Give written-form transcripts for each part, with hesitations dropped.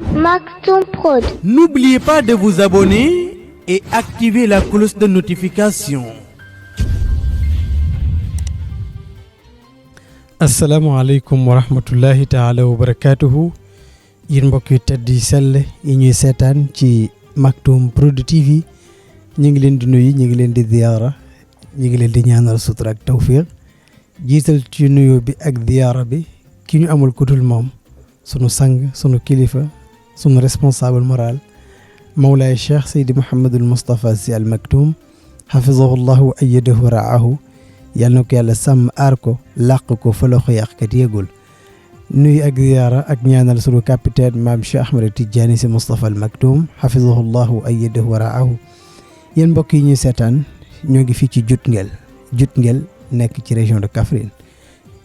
Maktoum Prod. N'oubliez pas de vous abonner et activer la cloche de notification. asalaamaaleykum wa rahmatullahi taala wa barakatuhu yéen mbokk yu tedd yi sell yi ñuy seetaan ci Maktoum Prod TV ñu ngi leen di nuyu ñu ngi leen di ziyaara ñu ngi leen di ñaanal sutura ak tawfiq jiital ci nuyoo bi ak ziyaara bi ki ñu amul kutul moom sunu sang sunu kilifa sunu responsable moral Mawlaay Cheikh Seydi Mouhamadul Moustapha Sy Al Maktoum hafizahu llahu wa ayyadahu wa raahu yàlla na ko yàlla sàmm aar ko làq ko fa la ko yàqkat yéegul nuyu ak ziyaara ak ñaanal sunu capitaine maam Cheikh Ahmed Tidiane Sy Moustapha Al Maktoum hafizahu llahu wa ayyadahu wa raahu yéen mbokk yi ñuy seetaan ñoo ngi fii ci Jutngel nekk ci région de Kaffrine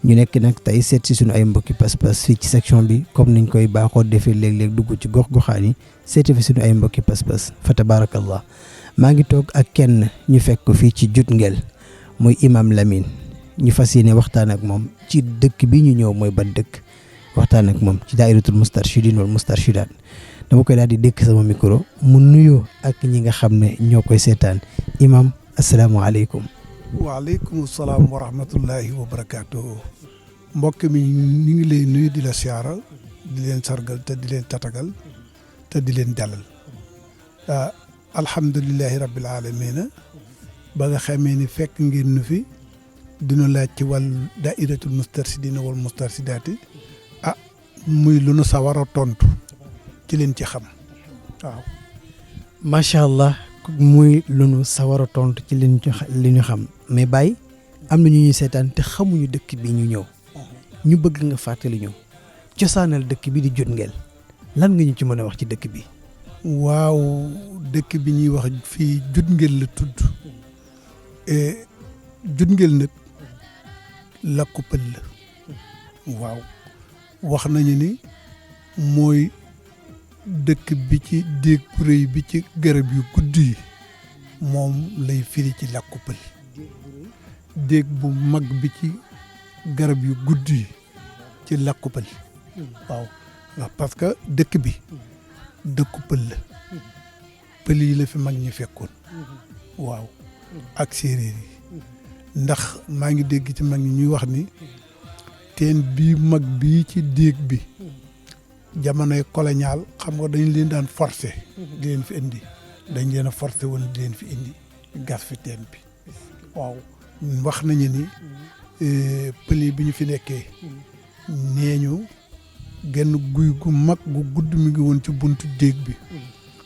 ñu nekk nag tey seet si suñu ay mbokki pas-pas fii ci section bi comme niñ koy baaxoo defee léeg-léeg dugg ci gox-goxaan yi seeti fi suñu ay mbokki pas-pas fa tabarakallah maa ngi toog ak kenn ñu fekk ko fii ci Jutngel muy imam Lamine ñu fas yéene waxtaan ak moom ci dëkk bi ñu ñëw mooy ban dëkk waxtaan ak moom ci daayiratul mustarshidin wal mustarshidat dama koy daal di dékk sama micro mu nuyoo ak ñi nga xam ne ñoo koy seetaan imam asalaamaaleykum. waaleykum salaam wa rahmatullahi wa barakaatuhu mbokk mi ñu ngi lay nuyu di la siyaara di leen sargal te di leen tatagal te di leen dalal alhamdulillahi rabbil alamina ba nga xamee ni fekk ngeen nu fi dina laaj ci wàllu dairatul mustarsidina wal mustarsidaati muy lu nu sawar a tontu ci leen ci xam waaw macha allah muy lu nu sawar a tontu ci li ñu xam mais Baye am na ñu ñuy seetaan te xamuñu dëkk bi ñu ñëw ñu bëgg nga fàttali ñu cosaanal dëkk bi di Jutngel lan nga ñu ci mën a wax ci dëkk bi. waaw dëkk bi ñuy wax fii Jutngel la tudd Jutngel nag làkku pël la waaw wax nañu ni mooy dëkk bi ci déeg bu rëy bi ci garab yu gudd yi moom lay firi ci làkku pël déeg bu mag bi ci garab yu gudd yi ci làkku pël waaw parce que dëkk bi dëkku pël la pël yi la fi mag ñi fekkoon waaw ak séeréer yi ndax maa ngi dégg ci mag ñi ñuy wax ni teen bii mag bii ci déeg bi jamonoy colonial xam nga dañ leen daan forcé di leen fi indi dañ leen a forcé woon di leen fi indi gas fi teen bi waaw wax nañu ni pël yi bi ñu fi nekkee nee ñu genn guy gu mag gu gudd mi ngi woon ci buntu déeg bi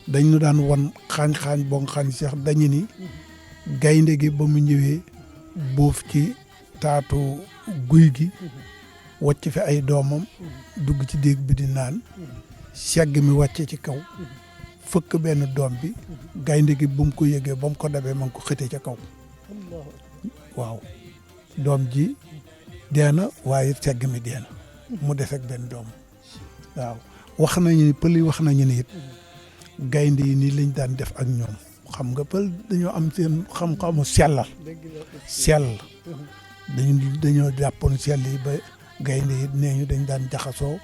dañ ñu daan wan xaañ-xaañ boo nga xam sax dañu ni gaynde gi ba mu ñëwee boof ci taatu guy gi wàcc fi ay doomam dugg ci déeg bi di naan segg mi wàcce ci kaw fëkk benn doom bi gaynde gi bu mu ko yëgee ba mu ko dabee ma ngi ko xëtee ca kaw waaw doom ji dee na waaye segg mi dee na mu des ak benn doom waaw wax nañu ni pël yi wax nañu ni it gaynde yi nii lañ daan def ak ñoom xam nga pël dañoo am seen xam-xamu sellal sell dañoo jàppoon sell yi ba gaynde yi nee ñu dañ daan jaxasoo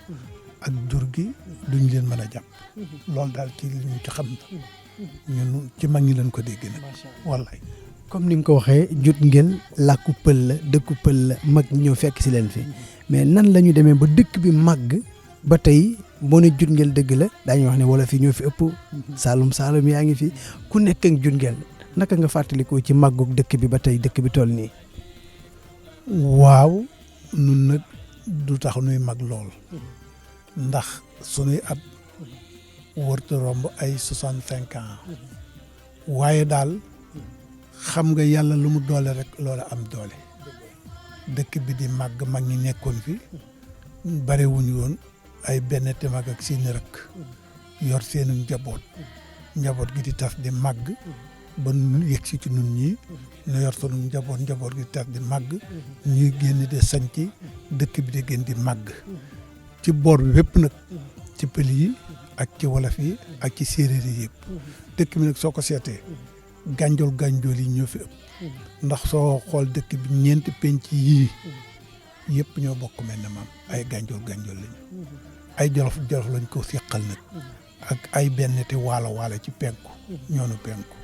ak jur gi duñ leen mën a jàpp loolu daal ci li ñu ci xam na ñun ci mag ñi leen ko dégg nag wallaay comme ni nga ko waxee Jutngel làkku pël la dëkku pël la mag ñëw fekk si leen fi mais nan la ñu demee ba dëkk bi màgg ba tey boo ne Jutngel dëgg la daañuy wax ne wala fi ñoo fi ëpp Saalum Saalum yaa ngi fi ku nekk ak Jutngel naka nga fàttalikoo ci màggug dëkk bi ba tey dëkk bi toll nii. waaw nun nag du tax nuy mag lool ndax sunuy at wërta romb ay 65 ans waaye daal xam nga yàlla lu mu doole rek loola am doole dëkk bi di màgg mag ñi nekkoon fi bare wuñu woon ay benn te mag ak seeni rek yor seenu njaboot gi di tas di màgg ba nu yegg si ci nun ñii nu yor sunu njaboot gi di tas di màgg ñuy génn di sanc dëkk bi di gën di màgg ci boor bi bépp nag ci pël yi ak ci wolof yi ak ci séeréer yi yëpp dëkk bi nag soo ko seetee gànjool yi ñoo fi ëpp ndax soo xool dëkk bi ñeenti penc yii yëpp ñoo bokk mel ne maam ay gànjool lañu ay jolof jolof lañ ko seqal nag ak ay benneti waalo waalo ci penku ñoonu penku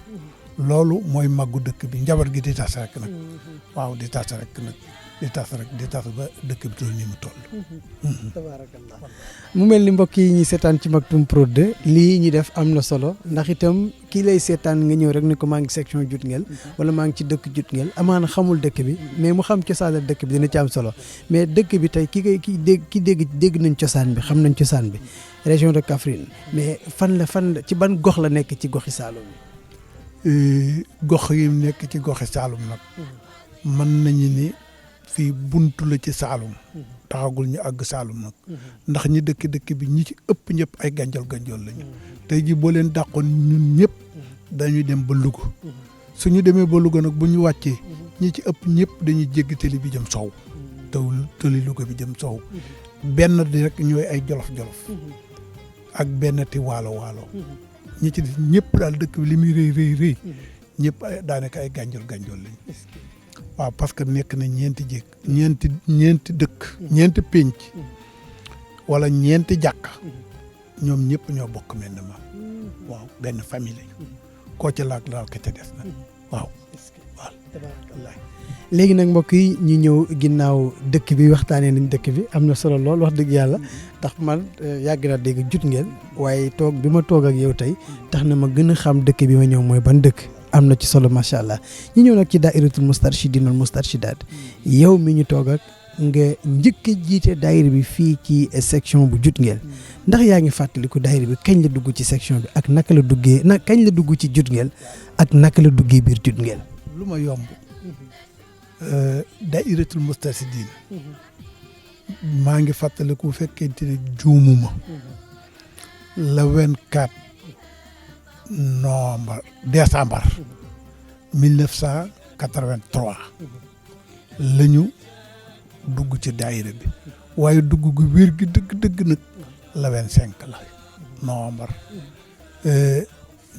loolu mooy màggu dëkk bi njaboot gi di tas rek nag waaw di tas rek nag di tas ba dëkk bi toll nii mu toll. tabaarakallah mu mel ni mbokk yi ñuy seetaan ci Maktoum Prod 2 lii ñu def am na solo ndax itam kii lay seetaan nga ñëw rek ni ko maa ngi section Jutngel wala maa ngi ci dëkk Jutngel amaana xamul dëkk bi mais mu xam cosaanal dëkk bi dina ci am solo mais dëkk bi tey ki dégg nañ cosaan bi xam nañ cosaan bi région de Kaffrine mais fan la ci ban gox la nekk ci goxi Saloum yi. gox yi nekk ci goxi Saloum nag mën nañu ni fii buntu la ci Saloum taxagul ñu àgg Saloum nag ndax ñi dëkk bi ñi ci ëpp ñëpp ay ganjol lañu tey ji boo leen dàqoon ñun ñëpp dañuy dem ba Louga suñu demee ba Louga nag bu ñu wàccee ñi ci ëpp ñëpp dañuy jéggi tali bi jëm sow tali Louga bi jëm sow benn di rek ñooy ay jolof ak benn ti waalo ñi ci ñëpp daal dëkk bi li muy rëy ñëpp daanaka ay ganjol lañu waaw parce que nekk na ñeenti dëkk ñeenti pénc wala ñeenti jàkka ñoom ñëpp ñoo bokk mel ne ma waaw benn famille lañu koo ca laak daal ka ca des na waaw léegi nag mbokk yi ñu ñëw ginnaaw dëkk bi waxtaanee nañ dëkk bi am na solo lool wax dëgg yàlla ndax man yàgg naa dégg Jutngel waaye toog bi ma toog ak yow tey tax na ma gën a xam dëkk bi ma ñëw mooy ban dëkk am na ci solo macha allah ñu ñëw nag ci daayiratul mustarshidin wal mustarshidaat yow mi ñu toog ak nga njëkk a jiite daayira bi fii ci section bu Jutngel ndax yaa ngi fàttaliku daayira bi kañ la dugg ci section bi ak naka la duggee kañ la dugg ci Jutngel ak naka la duggee biir Jutngel. lu ma yomb daayiratul mustarshidin maa ngi fàttaliku fekkente ne juumuma le 24 décembre 1983 la ñu dugg ci daayira bi waaye dugg gu wér gi dëgg nag le 25 la novembre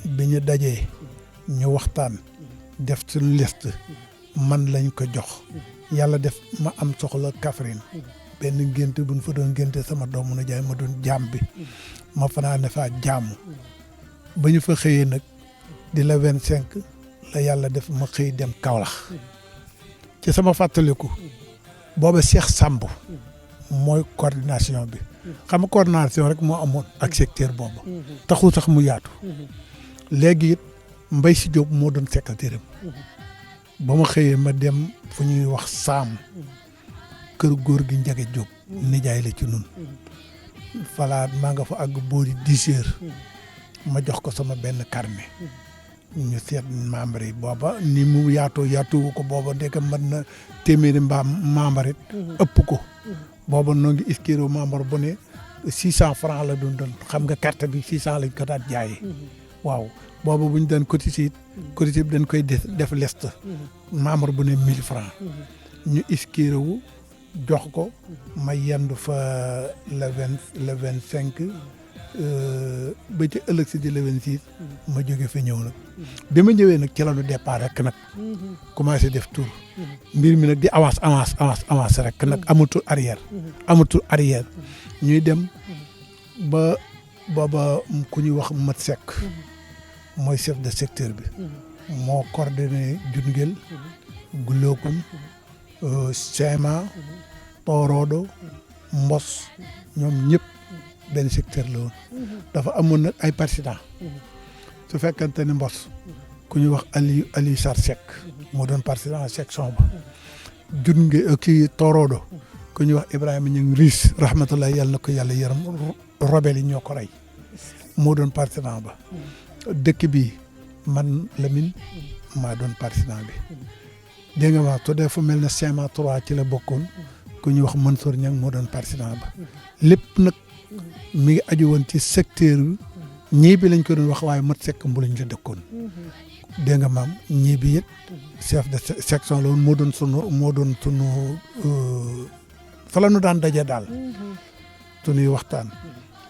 bi ñu dajee ñu waxtaan def suñu liste man lañ ko jox yàlla def ma am soxla Kaffrine benn ngénte buñ fa doon ngénte sama doomu na jaay ma doon jaam bi ma fanaa ne faa jaamu ba ñu fa xëyee nag di la 25 la yàlla def ma xëy dem Kaolack ci sama fàttaliku booba Cheikh Samb mooy coordination bi xam nga coordination rek moo amoon ak secteur booba taxul sax mu yaatu léegi it Mbay Si Jóob moo doon secrétaire ba ma xëyee ma dem fu ñuy wax Saam kër góor gi Njage Jóob nijaay la ci nun falaat maa nga fa àgg boori 10 heures ma jox ko sama benn carnet ñu seet membre yi booba ni mu yaatuwu ko booba ndeke mën na téeméeri membre it ëpp ko booba noo ngi inscrire membre bu ne 600 francs la doon xam nga carte bi 600 lañ ko daan jaayee waaw booba bu ñu daan cotiser bi dañ koy def liste membre bu ne 1000 francs ñu inscrire wu jox ko ma yendu fa le 25 ba ci ëllëg si di le 26 ma jóge fa ñëw nag bi ma ñëwee nag ci la ñu départ rek nag commencé def tour mbir mi nag di avance rek nag amatul arrière ñuy dem ba booba ku ñuy wax Mat Seck mooy chef de secteur bi moo coordonné Jutngel Gulokun Sema Torodo Mbos ñoom ñëpp benn secteur la woon dafa amoon nag ay président su fekkante ne Mbos ku ñuy wax Aliou Sar Seck moo doon président section ba Jutngel ci Torodo ku ñuy wax Ibrahima ñu ngi riis rahmatullah yàlla na ko yàlla yaram rebelle yi ñoo ko rey moo doon président ba dëkk bi man Lamine maa doon président bi dégg nga wax tuddee fu mel ne CMA 3 ci la bokkoon ku ñuy wax Mansour Niang moo doon président ba lépp nag mi ngi aju woon ci secteur ñii bi lañ ko doon wax waaye Mat Seck mbuluñ la dëkkoon dégg nga maam ñii bi it chef de section la woon moo doon sunu fa la ñu daan daje daal sunuy waxtaan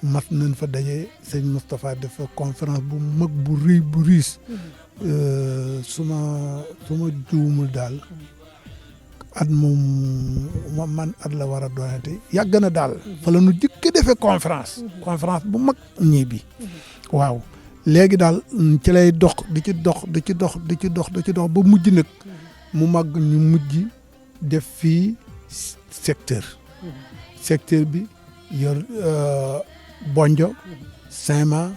mat nañ fa daje sëñ Moustapha def conférence bu mag bu rëy bu riis su ma juumul daal at moom man at la war a doonate yàgg na daal fa la nu jëkk defee conférence bu mag ñii bi waaw léegi daal ci lay dox di ci dox ba mujj nag mu màgg ñu mujj def fii secteur bi yor Bonjo Saint-Ma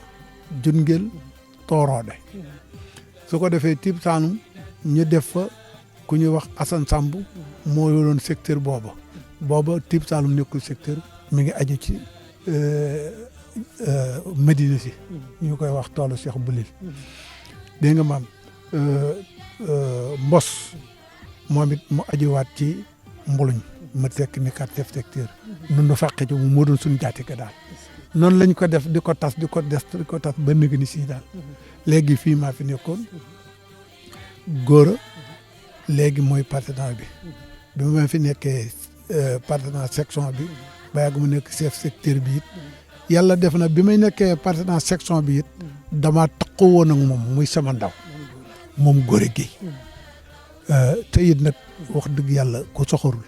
Jungel Tooroode su ko defee Tip Saalum ñu def fa ku ñuy wax Assane Samb moo yoroon secteur booba Tip Saalum nekkul secteur mi ngi aju ci Medina si ñu koy wax toolu Cheikh Boulil dégg nga maam Mbos moom it mu ajuwaat ci Mbuluñ ma fekk ni kat chef secteur nun nu fàqe ci moo doon suñu jaatika daal noonu lañ ko def di ko tas ba nëgg ni sii daal léegi fii maa fi nekkoon góora léegi mooy partenaire bi ma fi nekkee partenaire section bi ba yàgg mu nekk chef secteur bi it yàlla def na bi may nekkee partenaire section bi it damaa taqoo woon ak moom muy sama ndaw moom góore gi te it nag wax dëgg yàlla ku soxorul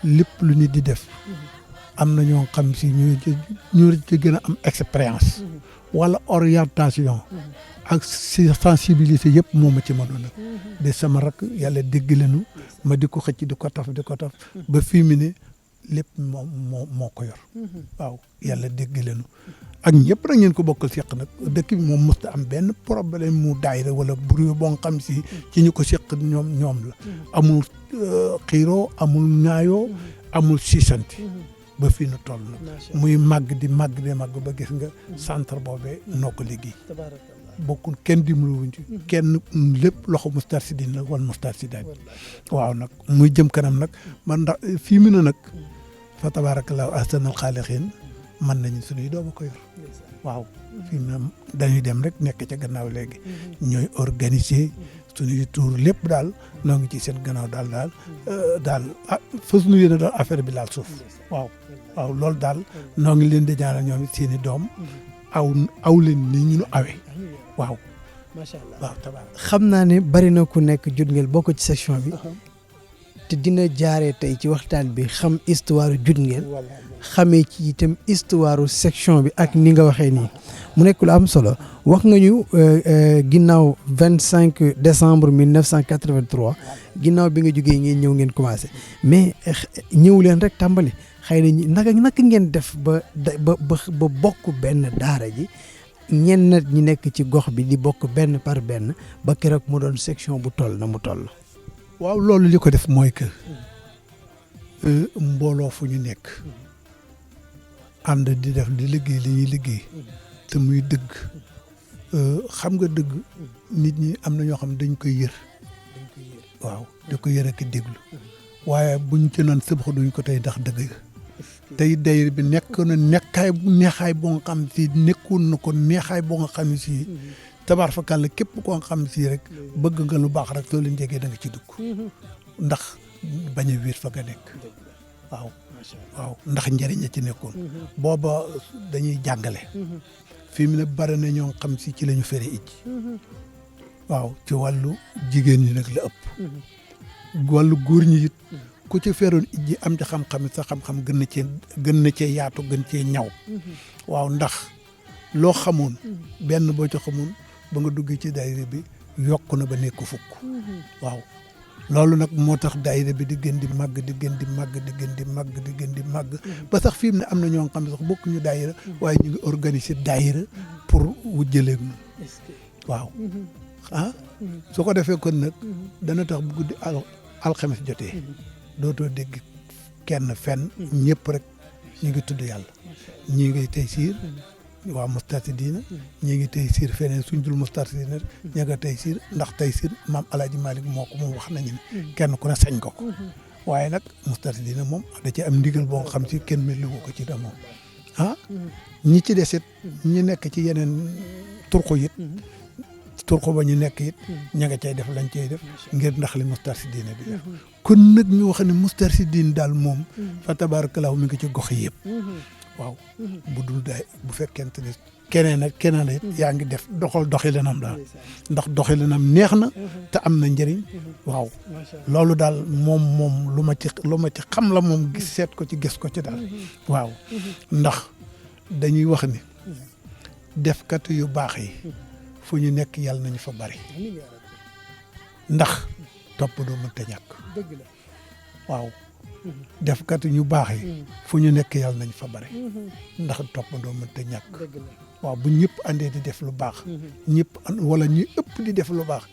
lépp lu nit di def am na ñoo xam si ñu ci gën a am expérience wala orientation ak sensibilité yëpp moo ma ci mënoon nag de sama rakk yàlla dégg leenu ma di ko xëcc di ko taf ba fii mu ne lépp moo ko yor waaw yàlla dégg leenu ak ñëpp nag ngeen ko bokkal seq nag dëkk bi moom musta am benn problème mu daayira wala bruit boo xam si ci ñu ko seq ñoom la amul xiiroo amul ñaayoo amul siisanti ba fii nu toll muy màgg di màgg ba gis nga centre boobee noo ko liggéey bokkul kenn dimbaluwuñ ci kenn lépp loxo Moustarchidine la wala Moustarchidaty waaw nag muy jëm kanam nag man ndax fii mu ne nag fa tabaarakallaahu ahsanal xaaliqiin mën nañu suñuy doom a ko yor waaw fii mu ne dañuy dem rek nekk ca gannaaw léegi ñooy organiser suñuy tour lépp daal noo ngi ci seen gannaaw daal fas nu yéene daal affaire bi laal suuf waaw loolu daal noo ngi leen di ñaanal ñoom it seen i doom aw leen ni ñu awee waaw macha allah waaw tabaar xam naa ne bari na ku nekk Jutngel bokk ci section bi te dina jaaree tey ci waxtaan bi xam histoire Jutngel xamee ci itam histoire section bi ak ni nga waxee nii mu nekk lu am solo wax nga ñu ginnaaw 25 décembre 1983 ginnaaw bi nga jógee ngeen ñëw ngeen commencé mais ñëw leen rek tàmbali xëy na naka ngeen def ba bokk benn daara ji ñenn ñi nekk ci gox bi di bokk benn par benn ba keroog mu doon section bu toll na mu toll. waaw loolu li ko def mooy que mbooloo fu ñu nekk ànd di def di liggéey li ñuy liggéey te muy dëgg xam nga dëgg nit ñi am na ñoo xam ne dañ koy yër waaw da ko yër ak déglu waaye buñ ci naan sëbax duñ ko tey ndax dëgg tey dayir bi nekk na neexaay boo nga xam si nekkoon na ko neexaay boo nga xam si tabaar fakàlla képp koo nga xam si rek bëgg nga lu baax rek soo leen jegee da nga ci dugg ndax bañ a wéet fa nga nekk waaw ndax njëriñ a ci nekkoon booba dañuy jàngale fii mu ne bari na ñoo xam si ci la ñu fere ijji waaw ci wàllu jigéen ñi nag la ëpp wàllu góor ñi it ku ci feroon ijji am ci xam-xam sa xam-xam gën na cee yaatu gën cee ñaw waaw ndax loo xamoon benn boo ci xamoon ba nga duggee ci daayira bi yokk na ba nekk fukk waaw loolu nag moo tax daayira bi di gën di màgg di gën di màgg di gën di màgg di gën di màgg ba sax fi mu ne am na ñoo xam ne sax bokkuñu daayira waaye ñu ngi organiser daayira pour wujjaleeg ñun waaw su ko defee kon nag dana tax bu guddi alxames jotee dootoo dégg kenn fenn ñëpp rek ñu ngi tudd yàlla ñii ngi tey siir waa Moustarchidine ñii ngi tey siir feneen suñ dul Moustarchidine ña nga tey siir ndax tey siir maam Alaaji Malick moo ko moom wax nañu ne kenn ku ne sañ ko waaye nag Moustarchidine moom da ci am ndigal boo nga xam si kenn mel ko ci da moom ñi ci desit ñi nekk ci yeneen turxu it turxu ba ñu nekk it ña nga cay def lañ cay def ngir ndax li Moustarchidine di def kon nag ñu wax ne Moustarchidine daal moom fa tabaarakallaahu mi ngi ci gox yëpp waaw bu dul daay bu fekkente ne keneen ak keneen it yaa ngi def doxal doxilinam daal ndax doxilinam neex na te am na njëriñ waaw loolu daal moom lu ma ci xam la moom gis seet ko ci gis ko ci daal waaw ndax dañuy wax ni defkat yu baax yi fu ñu nekk yàlla nañu fa bari ndax topp doo mënta ñàkk waaw defkat ñu baax yi fu ñu nekk yàlla nañ fa bari ndax toppandoo mënta ñàkk waaw bu ñëpp àndee di def lu baax ñëpp wala ñu ëpp di def lu baax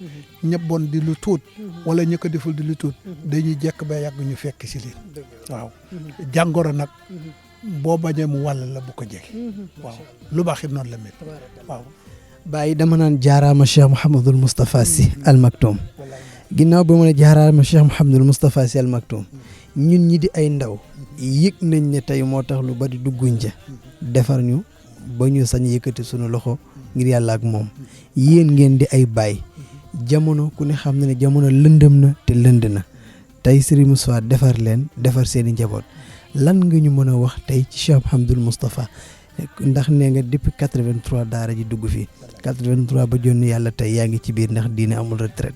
ñebboon di lu tuut wala ñu ko deful di lu tuut dañuy jekk ba yàgg ñu fekk si leen waaw jàngoro nag boo bañee mu wàll la bu ko jege waaw lu baax it noonu la mel waaw Baye dama naan jaaraama Cheikh Mouhamadul Moustapha Sy Al Maktoum ginnaaw ba mu ne jaaraama Cheikh Mouhamadul Moustapha Sy Al Maktoum ñun ñi di ay ndaw yëg nañ ne tey moo tax lu bari dugguñ ca defar ñu ba ñu sañ yëkkati sunu loxo ngir yàlla ak moom yéen ngeen di ay baay jamono ku ne xam na ne jamono lëndëm na te lënd na tey Serigne Moustapha defar leen defar seeni njaboot lan nga ñu mën a wax tey ci Cheikh Mouhamadul Moustapha ndax nee nga depuis 83 daara ji dugg fii 83 ba jonn yàlla tey yaa ngi ci biir ndax diine amul retraite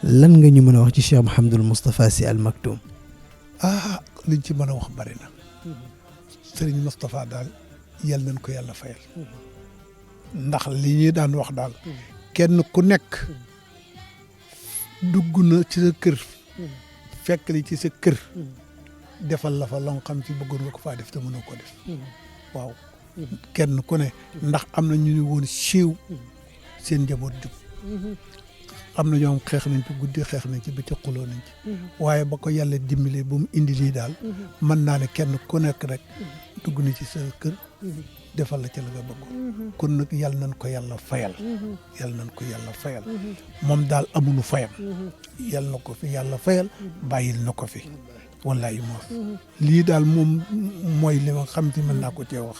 lan nga ñu mën a wax ci Cheikh Mouhamadul Moustapha Sy Al Maktoum liñ ci mën a wax bari na Serigne Moustapha daal yal nañ ko yàlla fayal ndax li ñuy daan wax daal kenn ku nekk dugg na ci sa kër fekk li ci sa kër defal la fa loo xam ci bëggoon nga ko faa def te mënoo ko def waaw kenn ku ne ndax am na ñu ne woon siiw seen njaboot jub am na ñoom xeex nañ ci guddi xeex nañ ci bëccëg xuloo nañ ci waaye ba ko yàlla dimbalee ba mu indi lii daal mën naa ne kenn ku nekk rek dugg na ci sa kër defal la ca la nga bëgg kon nag yàlla nañ ko yàlla fayal yàlla nañ ko yàlla fayal moom daal amuñu fayam yàlla na ko fi yàlla fayal bàyyil na ko fi wallahi moos lii daal moom mooy li ma xam ci mën naa ko cee wax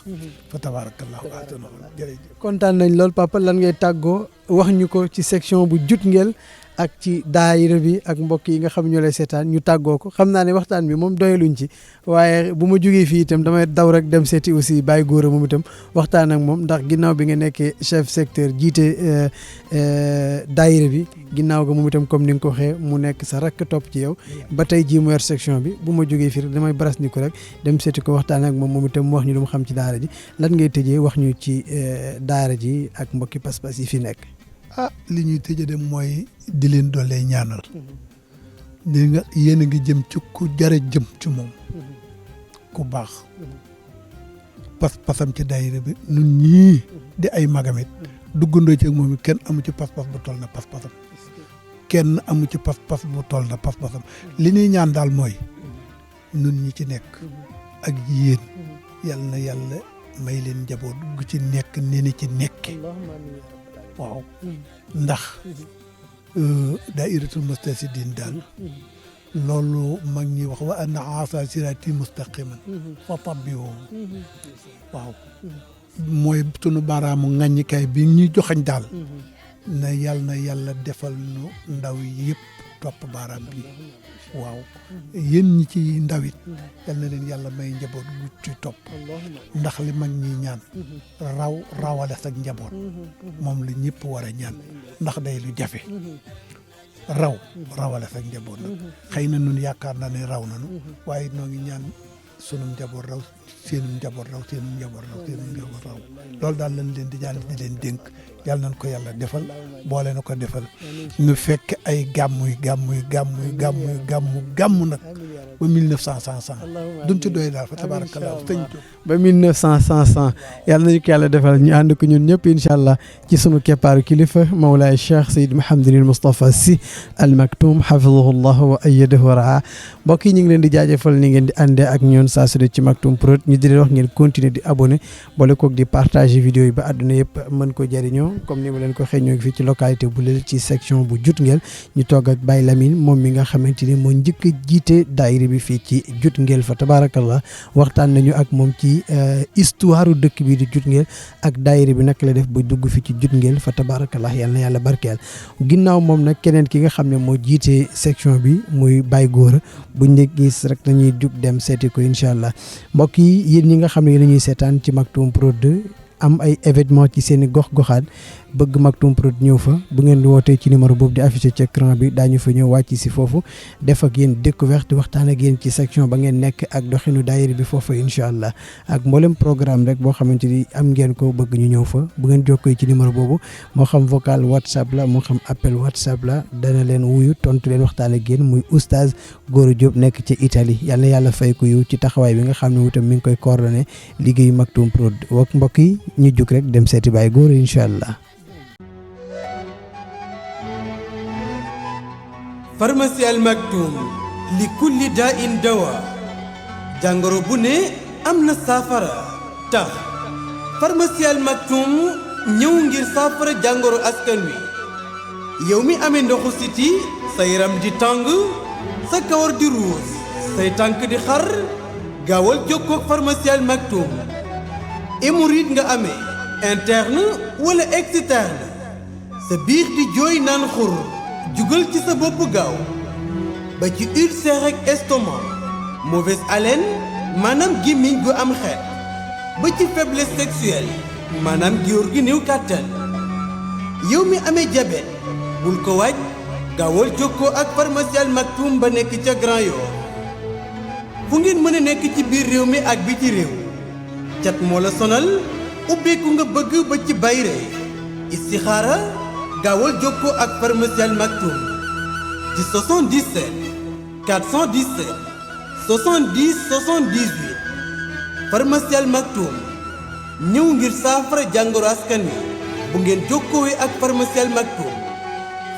fa tabarakallahu ahsana jërëjëf kontaan nañ lool papa lan ngay tàggoo wax ñu ko ci section bu Jutngel ak ci daayira bi ak mbokk yi nga xam ñoo lay seetaan ñu tàggoo ko xam naa ne waxtaan bi moom doyaluñ ci waaye bu ma jógee fii itam damay daw rek dem seeti aussi Baye Gora moom itam waxtaan ak moom ndax ginnaaw bi nga nekkee chef secteur jiite daayira bi ginnaaw ga moom itam comme ni nga ko waxee mu nekk sa rakk topp ci yow ba tey jii mu yor section bi bu ma jógee fii rek damay baras ni ko rek dem seeti ko waxtaan ak moom itam mu wax ñu lu mu xam ci daara ji lan ngay tëjee wax ñu ci daara ji ak mbokki pas-pas yi fi nekk. li ñuy tëjee dem mooy di leen doolee ñaanal di nga yéen a ngi jëm ci ku jare jëm ci moom ku baax pas-pasam ci daayira bi nun ñii di ay magamit duggandoo ci ak moom kenn amu ci pas-pas bu toll na pas-pasam kenn amu ci pas-pas bu toll na pas-pasam li ñuy ñaan daal mooy nun ñi ci nekk ak yéen yàlla na yàlla may leen njaboot gu ci nekk ni ni ci nekke waaw ndax daayiratul mustasidiin daal loolu mag ñi wax wa anna haza siraati mustaqiman fa tabi'uhu waaw mooy sunu baaraamu ŋàññikaay bi ñuy joxañ daal na yàlla defal nu ndaw yëpp topp baaraam bi waaw yéen ñi ci ndawit yal na leen yàlla may njaboot gu ci topp ndax li mag ñi ñaan rawale sa njaboot moom la ñëpp war a ñaan ndax day lu jafe rawale sa njaboot nag xëy na nun yaakaar naa ne raw nanu waaye noo ngi ñaan sunu njaboot raw seenu njaboot raw seenu njaboot raw seenu njaboot raw loolu daal lañ leen di ñaan di leen dénk yàlla nañ ko yàlla defal boole na ko defal ñu fekk ay gàmmu nag ba 1900 duñ ci doy daal fa tabarakallah sëñ ba 1900 yàlla nañu ko yàlla defal ñu ànd ko ñun ñëpp incha allah ci sunu keppaaru kilifa Mawlaay Cheikh Seyd Mouhamadul Moustapha Sy Al Maktoum hafidahu llah wa ayyadahu wa raa mbokk yi ñu ngi leen di jaajëfal ni ngeen di àndee ak ñoon saa su ne ci Maktoum Prod ñu di leen wax ngeen continuer di abonné boole koog di partager vidéo yi ba àdduna yëpp mën ko jëriñoo comme ni ma leen ko xëy ñoo ngi fii ci localité bu leel ci section bu Jutngel ñu toog ak Baye Lamine moom mi nga xamante ni moo njëkk a jiite daayira bi fii ci Jutngel fa tabarakallah waxtaan nañu ak moom ci histoire dëkk bi di Jutngel ak daayira bi naka la def ba dugg fi ci Jutngel fa tabarakallah yal na yàlla barkeel ginnaaw moom nag keneen ki nga xam ne moo jiite section bi muy Baye Gora buñ ne gis rek dañuy jug dem seeti ko incha allah mbokk yi yéen ñi nga xam ne yéen ñuy seetaan ci Maktoum Prod am ay événement ci seen i gox-goxaan bëgg Maktoum Prod ñëw fa bu ngeen di wootee ci numéro boobu di affiché ci écran bi daañu fa ñëw wàcc si foofu def ak yéen découverte waxtaan ak yéen ci section ba ngeen nekk ak doxinu daayira bi foofu incha allah ak mboolem programme rek boo xamante ni am ngeen ko bëgg ñu ñëw fa bu ngeen jokkoo ci numéro boobu moo xam vocal WhatsApp la moo xam appel WhatsApp la dana leen wuyu tontu leen waxtaan ak yéen muy oustaz Gora Diop nekk ci Italie yal na yàlla fay ko yiw ci taxawaay bi nga xam ne wutam mi ngi koy coordonné liggéeyu Maktoum Prod wak mbokk yi ñu jug rek dem seeti Baye Gora incha allah. pharmacie Al Maktoum li kulli daa in dawa jàngoro bu ne am na saafara tax pharmacie Al Maktoum ñëw ngir saafara jàngoro askan wi yow mi amee ndoxu siti sa yaram di tàng sa kawar di ruus say tànk di xar gaawal jokkoo ak pharmacie Al Maktoum hémorroïde nga amee interne wala externe sa biir di jooy naan xur jugal ci sa bopp gaaw ba ci ulcère ak estomac mauvaise haleine maanaam gémmiñ gu am xeet ba ci faiblesse sexuelle maanaam góor gi néew kàttan yow mi amee diabète bul ko waaj gaawal jokkoo ak pharmacie Al Maktoum ba nekk ca Grand Yoff fu ngeen mën a nekk ci biir réew mi ak biti réew cat moo la sonal ubbeeku nga bëgg ba ci bayre istixaara gaawal jokkoo ak pharmacie Al Maktoum ci 77 417 70 78 pharmacie Al Maktoum ñëw ngir saafara jàngoro askan wi bu ngeen jokkoowee ak pharmacie Al Maktoum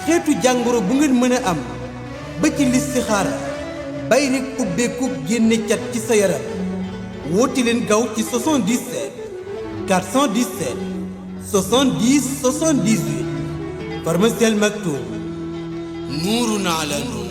xeetu jàngoro bu ngeen mën a am ba ci listixaara bay rek ubbeeku génne cat ci sa yaram woote leen gaaw ci 77 417 70 78 pharmacie Al Maktoum nuurun ala nuur